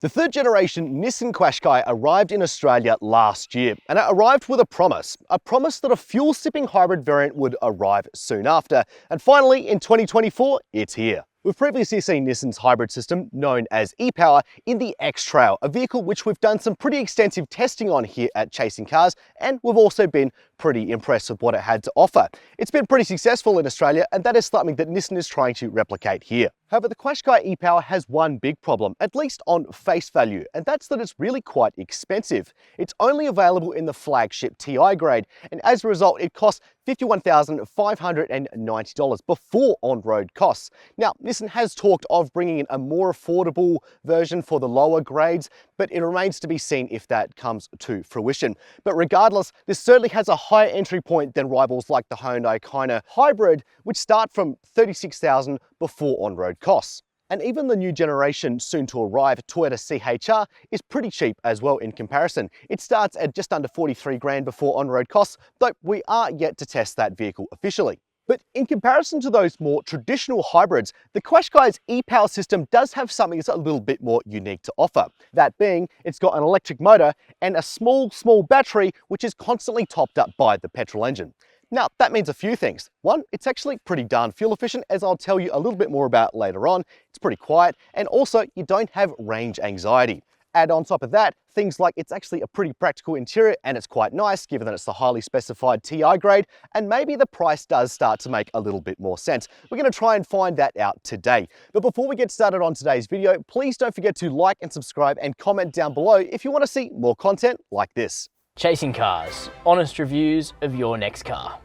The third generation Nissan Qashqai arrived in Australia last year, and it arrived with a promise that a fuel-sipping hybrid variant would arrive soon after. And finally, in 2024, it's here. We've previously seen Nissan's hybrid system, known as E-Power, in the X-Trail, a vehicle which we've done some pretty extensive testing on here at Chasing Cars, and we've also been pretty impressed with what it had to offer. It's been pretty successful in Australia, and that is something that Nissan is trying to replicate here. However, the Qashqai E-Power has one big problem, at least on face value, and that's that it's really quite expensive. It's only available in the flagship TI grade, and as a result, it costs $51,590 before on-road costs. Now, Nissan has talked of bringing in a more affordable version for the lower grades, but it remains to be seen if that comes to fruition. But regardless, this certainly has a higher entry point than rivals like the Hyundai Kona Hybrid, which start from $36,000 before on-road costs. And even the new generation soon to arrive Toyota CHR is pretty cheap as well in comparison. It starts at just under 43 grand before on-road costs, though we are yet to test that vehicle officially. But in comparison to those more traditional hybrids, the Qashqai's E-Power system does have something that's a little bit more unique to offer. That being, it's got an electric motor and a small battery which is constantly topped up by the petrol engine. Now, that means a few things. One, it's actually pretty darn fuel efficient, as I'll tell you a little bit more about later on. It's pretty quiet, and also you don't have range anxiety. Add on top of that, things like it's actually a pretty practical interior, and it's quite nice given that it's the highly specified TI grade, and maybe the price does start to make a little bit more sense. We're going to try and find that out today. But before we get started on today's video, please don't forget to like and subscribe and comment down below if you want to see more content like this. Chasing Cars, honest reviews of your next car.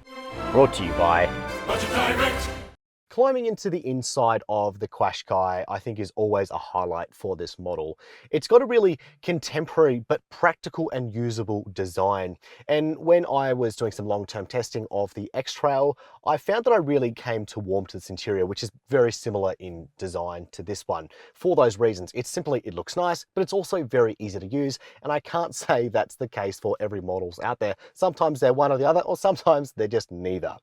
Brought to you by Climbing into the inside of the Qashqai, I think, is always a highlight for this model. It's got a really contemporary but practical and usable design. And when I was doing some long-term testing of the X-Trail, I found that I really came to warm to this interior, which is very similar in design to this one. For those reasons, it looks nice, but it's also very easy to use. And I can't say that's the case for every models out there. Sometimes they're one or the other, or sometimes they're just neither.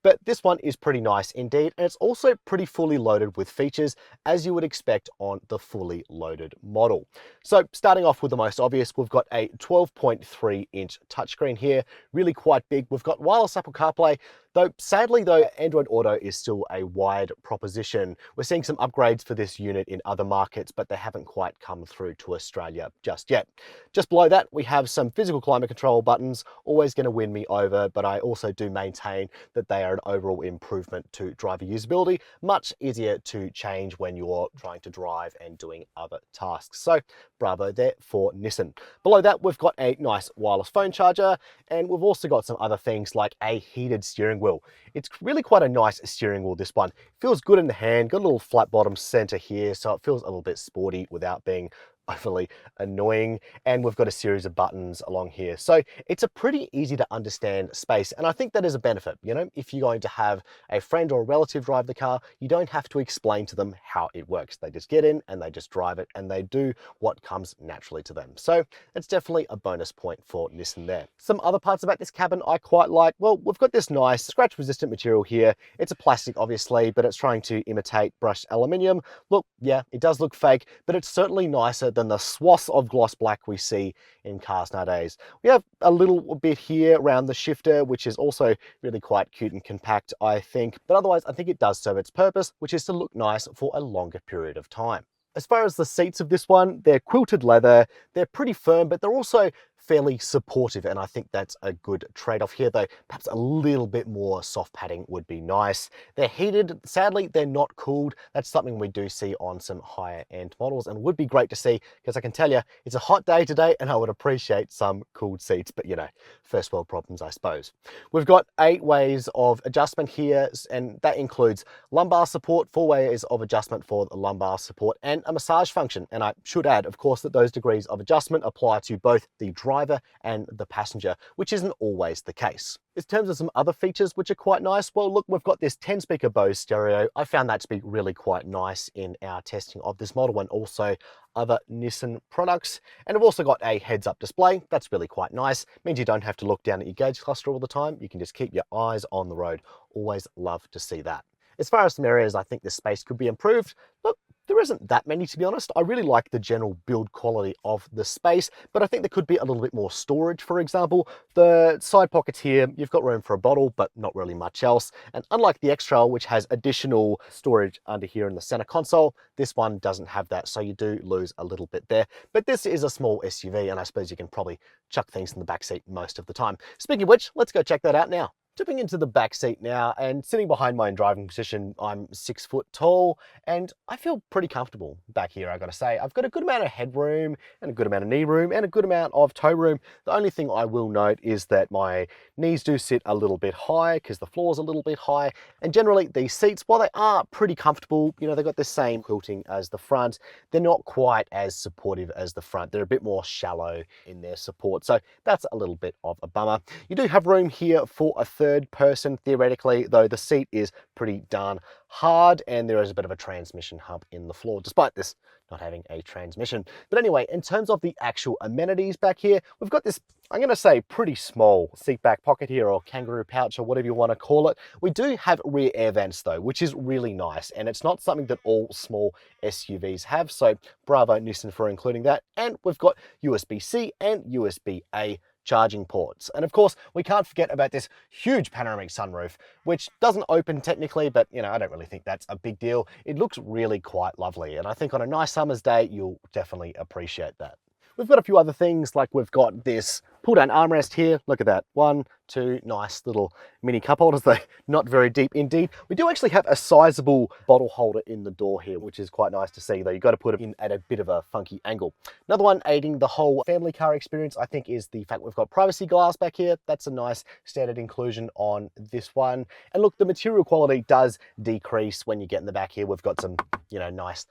But this one is pretty nice indeed, and it's also pretty fully loaded with features, as you would expect on the fully loaded model. So starting off with the most obvious, we've got a 12.3-inch touchscreen here, really quite big. We've got wireless Apple CarPlay, though sadly Android Auto is still a wide proposition. We're seeing some upgrades for this unit in other markets, but they haven't quite come through to Australia just yet. Just below that, we have some physical climate control buttons, always going to win me over, but I also do maintain that they are an overall improvement to driver usability, much easier to change when you're trying to drive and doing other tasks. So bravo there for Nissan. Below that, we've got a nice wireless phone charger, and we've also got some other things like a heated steering wheel. It's really quite a nice steering wheel, this one. Feels good in the hand, got a little flat bottom center here, so it feels a little bit sporty without being overly annoying. And we've got a series of buttons along here, so it's a pretty easy to understand space, and I think that is a benefit. You know, if you're going to have a friend or a relative drive the car, you don't have to explain to them how it works. They just get in and they just drive it, and they do what comes naturally to them. So it's definitely a bonus point for Nissan there. Some other parts about this cabin I quite like. Well, we've got this nice scratch resistant material here. It's a plastic obviously, but it's trying to imitate brushed aluminium. Look, yeah, it does look fake, but it's certainly nicer than the swaths of gloss black we see in cars nowadays. We have a little bit here around the shifter, which is also really quite cute and compact, I think. But otherwise, I think it does serve its purpose, which is to look nice for a longer period of time. As far as the seats of this one, they're quilted leather. They're pretty firm, but they're also fairly supportive, and I think that's a good trade-off here, though perhaps a little bit more soft padding would be nice. They're heated. Sadly, they're not cooled. That's something we do see on some higher end models, and would be great to see, because I can tell you it's a hot day today and I would appreciate some cooled seats, but you know, first world problems, I suppose. We've got 8 ways of adjustment here, and that includes lumbar support, 4 ways of adjustment for the lumbar support, and a massage function. And I should add, of course, that those degrees of adjustment apply to both the driver and the passenger, which isn't always the case. In terms of some other features which are quite nice, well, look, we've got this 10-speaker Bose stereo. I found that to be really quite nice in our testing of this model and also other Nissan products. And I've also got a heads-up display. That's really quite nice. Means you don't have to look down at your gauge cluster all the time. You can just keep your eyes on the road. Always love to see that. As far as some areas I think the space could be improved, look, there isn't that many, to be honest. I really like the general build quality of the space, but I think there could be a little bit more storage. For example, the side pockets here, you've got room for a bottle, but not really much else. And unlike the X-Trail, which has additional storage under here in the center console, this one doesn't have that, so you do lose a little bit there. But this is a small SUV, and I suppose you can probably chuck things in the back seat most of the time. Speaking of which, let's go check that out now. Dipping into the back seat now, and sitting behind my driving position, I'm 6 foot tall, and I feel pretty comfortable back here, I gotta say. I've got a good amount of headroom, and a good amount of knee room, and a good amount of toe room. The only thing I will note is that my knees do sit a little bit high, because the floor's a little bit high, and generally these seats, while they are pretty comfortable, you know, they've got the same quilting as the front, they're not quite as supportive as the front. They're a bit more shallow in their support, so that's a little bit of a bummer. You do have room here for a third person theoretically, though the seat is pretty darn hard and there is a bit of a transmission hub in the floor, despite this not having a transmission. But anyway, in terms of the actual amenities back here, we've got this, I'm going to say, pretty small seat back pocket here, or kangaroo pouch, or whatever you want to call it. We do have rear air vents though, which is really nice, and it's not something that all small SUVs have, so bravo Nissan for including that. And we've got USB-C and USB-A charging ports. And of course, we can't forget about this huge panoramic sunroof, which doesn't open technically, but you know, I don't really think that's a big deal. It looks really quite lovely, and I think on a nice summer's day, you'll definitely appreciate that. We've got a few other things, like we've got this pull-down armrest here. Look at that. 1, 2 nice little mini cup holders. They're not very deep indeed. We do actually have a sizable bottle holder in the door here, which is quite nice to see, though you've got to put it in at a bit of a funky angle. Another one aiding the whole family car experience, I think, is the fact we've got privacy glass back here. That's a nice standard inclusion on this one. And look, the material quality does decrease when you get in the back here. We've got some, you know, nice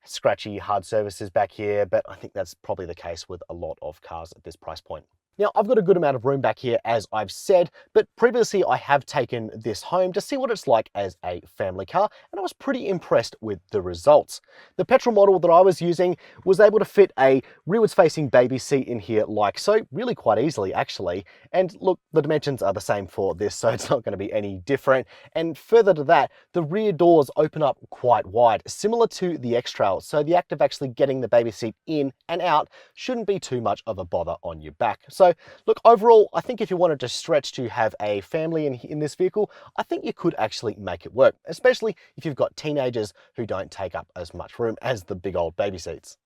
scratchy hard surfaces back here, but I think that's probably the case with a lot of cars at this price point. Now, I've got a good amount of room back here, as I've said, but previously I have taken this home to see what it's like as a family car, and I was pretty impressed with the results. The petrol model that I was using was able to fit a rearwards facing baby seat in here like so, really quite easily actually. And look, the dimensions are the same for this, so it's not going to be any different. And further to that, the rear doors open up quite wide, similar to the X-Trail, so the act of actually getting the baby seat in and out shouldn't be too much of a bother on your back. So look, overall, I think if you wanted to stretch to have a family in this vehicle, I think you could actually make it work, especially if you've got teenagers who don't take up as much room as the big old baby seats.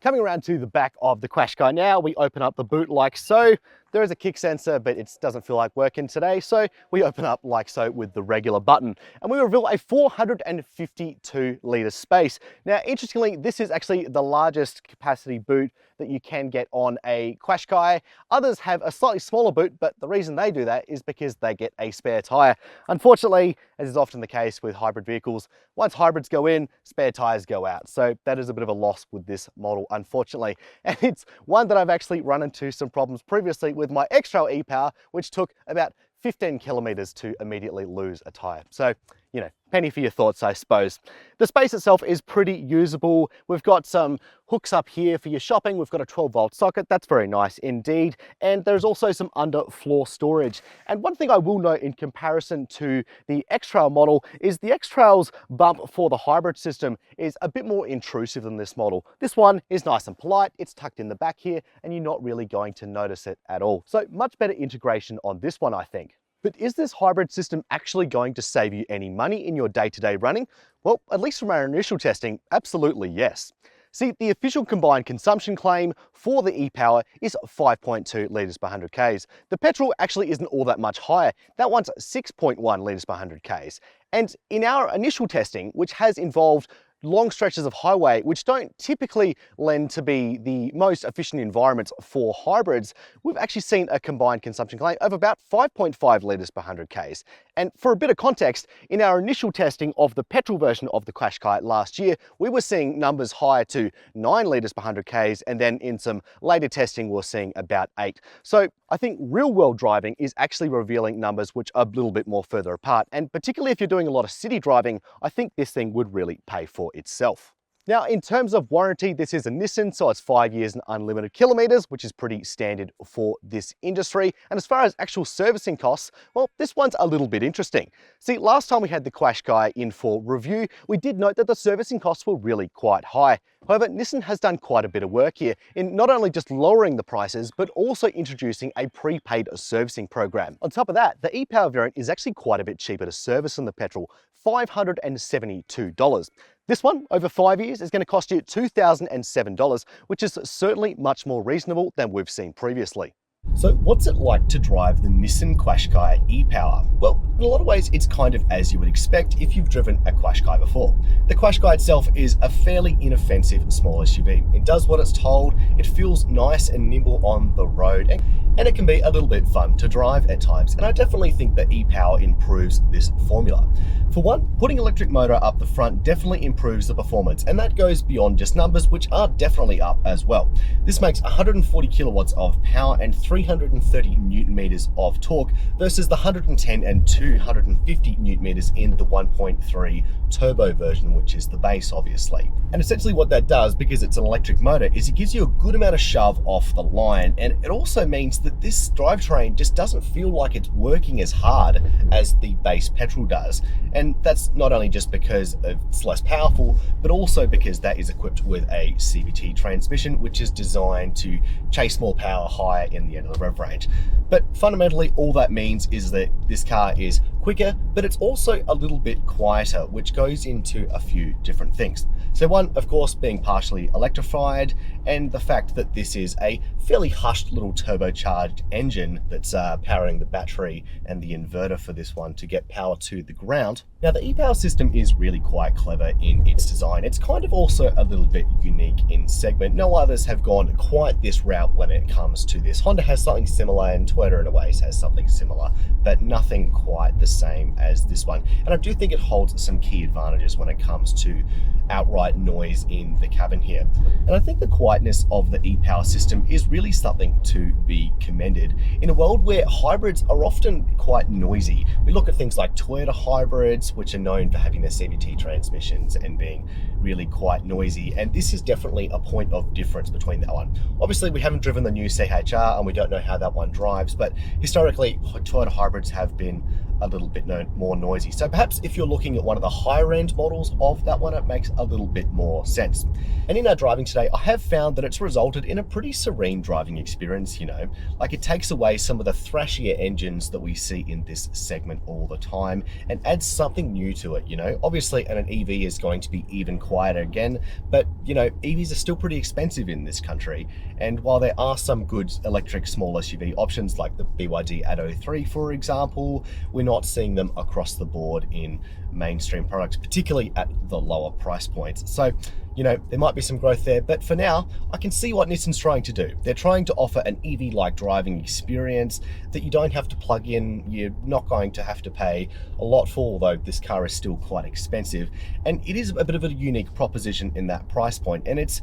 Coming around to the back of the Qashqai now, we open up the boot like so. There is a kick sensor, but it doesn't feel like working today, so we open up like so with the regular button. And we reveal a 452 litre space. Now, interestingly, this is actually the largest capacity boot that you can get on a Qashqai. Others have a slightly smaller boot, but the reason they do that is because they get a spare tyre. Unfortunately, as is often the case with hybrid vehicles, once hybrids go in, spare tyres go out. So that is a bit of a loss with this model, unfortunately. And it's one that I've actually run into some problems previously with my Qashqai E-Power, which took about 15 kilometers to immediately lose a tyre. So, you know, penny for your thoughts, I suppose. The space itself is pretty usable. We've got some hooks up here for your shopping. We've got a 12-volt socket. That's very nice indeed. And there's also some underfloor storage. And one thing I will note in comparison to the X-Trail model is the X-Trail's bump for the hybrid system is a bit more intrusive than this model. This one is nice and polite. It's tucked in the back here, and you're not really going to notice it at all. So much better integration on this one, I think. But is this hybrid system actually going to save you any money in your day-to-day running? Well, at least from our initial testing, absolutely yes. See, the official combined consumption claim for the E-Power is 5.2 litres per 100 Ks. The petrol actually isn't all that much higher. That one's 6.1 litres per 100 Ks. And in our initial testing, which has involved long stretches of highway, which don't typically lend to be the most efficient environments for hybrids, we've actually seen a combined consumption claim of about 5.5 litres per 100 Ks. And for a bit of context, in our initial testing of the petrol version of the Qashqai last year, we were seeing numbers higher to 9 litres per 100 Ks, and then in some later testing, we're seeing about 8. So I think real-world driving is actually revealing numbers which are a little bit more further apart. And particularly if you're doing a lot of city driving, I think this thing would really pay for itself. Now, in terms of warranty, this is a Nissan, so it's 5 years and unlimited kilometers, which is pretty standard for this industry. And as far as actual servicing costs, well, this one's a little bit interesting. See, last time we had the Qashqai in for review, we did note that the servicing costs were really quite high. However, Nissan has done quite a bit of work here in not only just lowering the prices, but also introducing a prepaid servicing program. On top of that, the E-Power variant is actually quite a bit cheaper to service than the petrol, $572. This one, over 5 years, is going to cost you $2,007, which is certainly much more reasonable than we've seen previously. So what's it like to drive the Nissan Qashqai E-Power? Well, in a lot of ways, it's kind of as you would expect if you've driven a Qashqai before. The Qashqai itself is a fairly inoffensive small SUV. It does what it's told, it feels nice and nimble on the road, and it can be a little bit fun to drive at times. And I definitely think the E-Power improves this formula. For one, putting electric motor up the front definitely improves the performance, and that goes beyond just numbers, which are definitely up as well. This makes 140 kilowatts of power and 330 newton meters of torque versus the 110 and 250 newton meters in the 1.3 turbo version, which is the base, obviously. And essentially what that does, because it's an electric motor, is it gives you a good amount of shove off the line, and it also means that this drivetrain just doesn't feel like it's working as hard as the base petrol does. And that's not only just because it's less powerful, but also because that is equipped with a CVT transmission, which is designed to chase more power higher in the end of the rev range. But fundamentally, all that means is that this car is quicker, but it's also a little bit quieter, which goes into a few different things. So one, of course, being partially electrified, and the fact that this is a fairly hushed little turbocharged engine that's powering the battery and the inverter for this one to get power to the ground. Now, the E-Power system is really quite clever in its design. It's kind of also a little bit unique in segment. No others have gone quite this route when it comes to this. Honda has something similar, and Toyota in a way has something similar, but nothing quite the same as this one. And I do think it holds some key advantages when it comes to outright noise in the cabin here. And I think the quietness of the E-Power system is really something to be commended in a world where hybrids are often quite noisy. We look at things like Toyota hybrids, which are known for having their CVT transmissions and being really quite noisy, and this is definitely a point of difference between that one. Obviously, we haven't driven the new CHR and we don't know how that one drives, but historically Toyota hybrids have been a little bit more noisy. So perhaps if you're looking at one of the higher end models of that one, it makes a little bit more sense. And in our driving today, I have found that it's resulted in a pretty serene driving experience, you know. Like, it takes away some of the thrashier engines that we see in this segment all the time and adds something new to it, you know. Obviously, an EV is going to be even quieter again, but you know, EVs are still pretty expensive in this country. And while there are some good electric small SUV options like the BYD Atto 3, for example, we're not seeing them across the board in mainstream products, particularly at the lower price points. So, you know, there might be some growth there, but for now, I can see what Nissan's trying to do. They're trying to offer an EV-like driving experience that you don't have to plug in, you're not going to have to pay a lot for, although this car is still quite expensive. And it is a bit of a unique proposition in that price point, and it's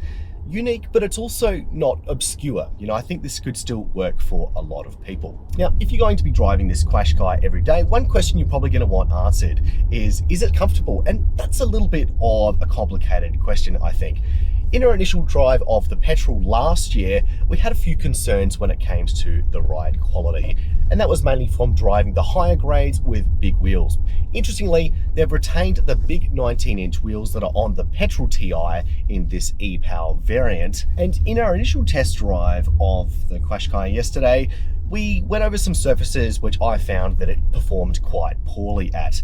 unique, but it's also not obscure. You know, I think this could still work for a lot of people. Now, if you're going to be driving this Qashqai every day, one question you're probably going to want answered is it comfortable? And that's a little bit of a complicated question, I think. In our initial drive of the petrol last year, we had a few concerns when it came to the ride quality, and that was mainly from driving the higher grades with big wheels. Interestingly, they've retained the big 19-inch wheels that are on the petrol Ti in this E-Power variant, and in our initial test drive of the Qashqai yesterday, we went over some surfaces which I found that it performed quite poorly at.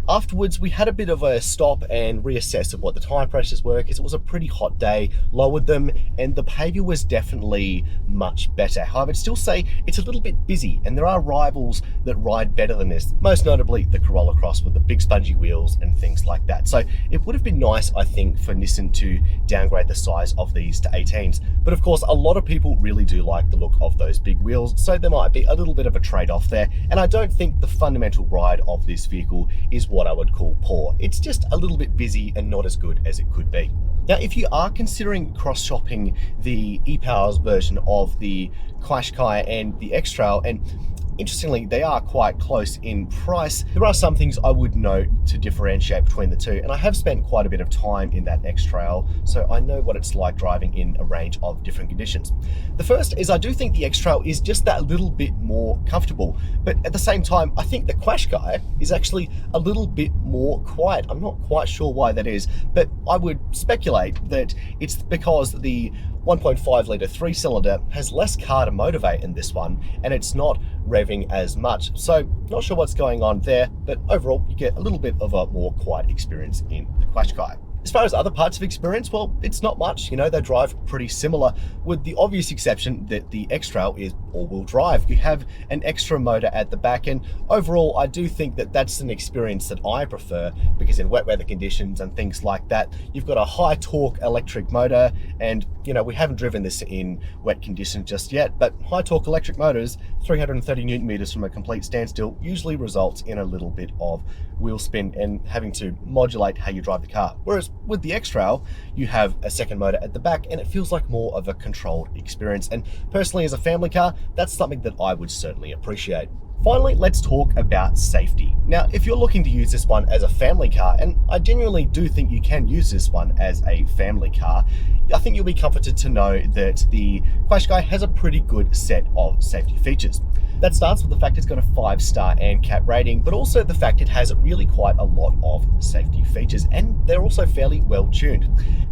Afterwards, we had a bit of a stop and reassess of what the tyre pressures were, because it was a pretty hot day, lowered them, and the behaviour was definitely much better. However, I'd still say it's a little bit busy, and there are rivals that ride better than this, most notably the Corolla Cross with the big spongy wheels and things like that. So it would have been nice, I think, for Nissan to downgrade the size of these to 18s. But of course, a lot of people really do like the look of those big wheels, so there might be a little bit of a trade-off there. And I don't think the fundamental ride of this vehicle is what I would call poor. It's just a little bit busy and not as good as it could be. Now, if you are considering cross-shopping the E-Power's version of the Qashqai and the X-Trail, and interestingly, they are quite close in price. There are some things I would note to differentiate between the two, and I have spent quite a bit of time in that X-Trail, so I know what it's like driving in a range of different conditions. The first is I do think the X-Trail is just that little bit more comfortable, but at the same time, I think the Qashqai is actually a little bit more quiet. I'm not quite sure why that is, but I would speculate that it's because the 1.5 litre 3-cylinder has less car to motivate in this one, and it's not revving as much. So not sure what's going on there, but overall you get a little bit of a more quiet experience in the Qashqai. As far as other parts of experience, well, it's not much. You know, they drive pretty similar, with the obvious exception that the X-Trail is all-wheel drive. You have an extra motor at the back, and overall, I do think that that's an experience that I prefer, because in wet weather conditions and things like that, you've got a high torque electric motor, and you know, we haven't driven this in wet conditions just yet, but high torque electric motors, 330 Newton meters from a complete standstill, usually results in a little bit of wheel spin and having to modulate how you drive the car. Whereas with the X-Trail, you have a second motor at the back, and it feels like more of a controlled experience. And personally, as a family car, that's something that I would certainly appreciate. Finally, let's talk about safety. Now, if you're looking to use this one as a family car, and I genuinely do think you can use this one as a family car, I think you'll be comforted to know that the Qashqai has a pretty good set of safety features. That starts with the fact it's got a 5-star ANCAP rating, but also the fact it has really quite a lot of safety features, and they're also fairly well tuned.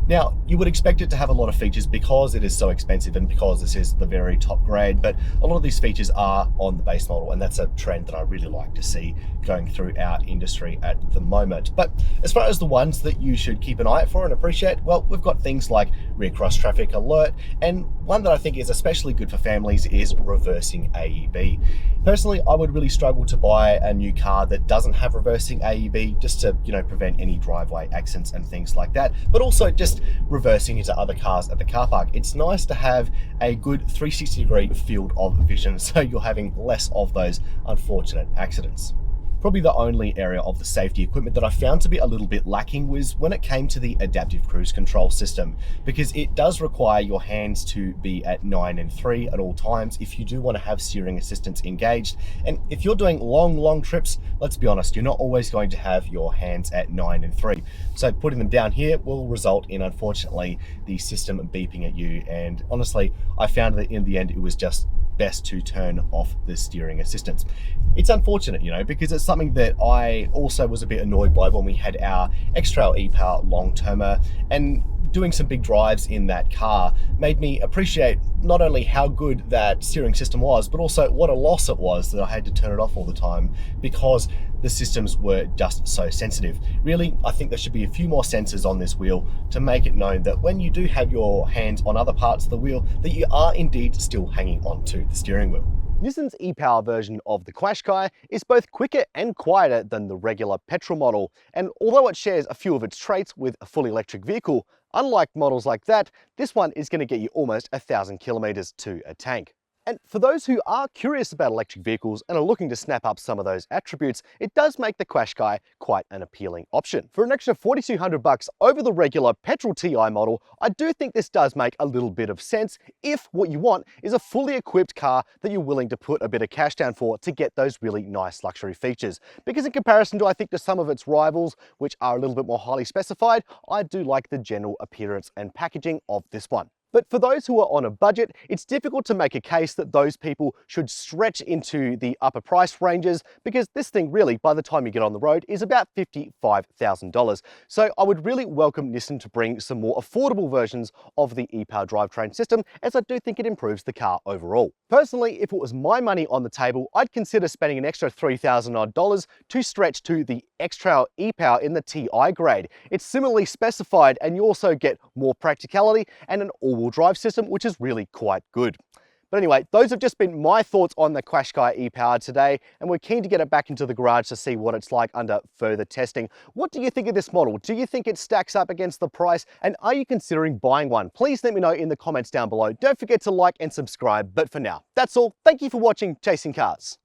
Now, you would expect it to have a lot of features because it is so expensive and because this is the very top grade, but a lot of these features are on the base model, and that's a trend that I really like to see going through our industry at the moment. But as far as the ones that you should keep an eye out for and appreciate, well, we've got things like rear cross traffic alert, and one that I think is especially good for families is reversing AEB. Personally, I would really struggle to buy a new car that doesn't have reversing AEB, just to, you know, prevent any driveway accidents and things like that, but also just reversing into other cars at the car park. It's nice to have a good 360-degree field of vision, so you're having less of those unfortunate accidents. Probably the only area of the safety equipment that I found to be a little bit lacking was when it came to the adaptive cruise control system, because it does require your hands to be at 9 and 3 at all times if you do want to have steering assistance engaged. And if you're doing long trips, let's be honest, you're not always going to have your hands at 9 and 3. So putting them down here will result in, unfortunately, the system beeping at you. And honestly, I found that in the end, it was just best to turn off the steering assistance. It's unfortunate, you know, because it's something that I also was a bit annoyed by when we had our X-Trail E-Power long-termer, and doing some big drives in that car made me appreciate not only how good that steering system was, but also what a loss it was that I had to turn it off all the time because the systems were just so sensitive. Really, I think there should be a few more sensors on this wheel to make it known that when you do have your hands on other parts of the wheel, that you are indeed still hanging onto the steering wheel. Nissan's e-Power version of the Qashqai is both quicker and quieter than the regular petrol model, and although it shares a few of its traits with a fully electric vehicle, unlike models like that, this one is going to get you almost 1,000 kilometers to a tank. And for those who are curious about electric vehicles and are looking to snap up some of those attributes, it does make the Qashqai quite an appealing option. For an extra $4,200 over the regular petrol TI model, I do think this does make a little bit of sense if what you want is a fully equipped car that you're willing to put a bit of cash down for to get those really nice luxury features. Because in comparison to, I think, to some of its rivals, which are a little bit more highly specified, I do like the general appearance and packaging of this one. But for those who are on a budget, it's difficult to make a case that those people should stretch into the upper price ranges, because this thing really, by the time you get on the road, is about $55,000. So I would really welcome Nissan to bring some more affordable versions of the e-Power drivetrain system, as I do think it improves the car overall. Personally, if it was my money on the table, I'd consider spending an extra $3,000 odd to stretch to the X-Trail E-Power in the TI grade. It's similarly specified, and you also get more practicality and an all-wheel drive system, which is really quite good. But anyway, those have just been my thoughts on the Qashqai E-Power today, and we're keen to get it back into the garage to see what it's like under further testing. What do you think of this model? Do you think it stacks up against the price, and are you considering buying one? Please let me know in the comments down below. Don't forget to like and subscribe, but for now, that's all. Thank you for watching Chasing Cars.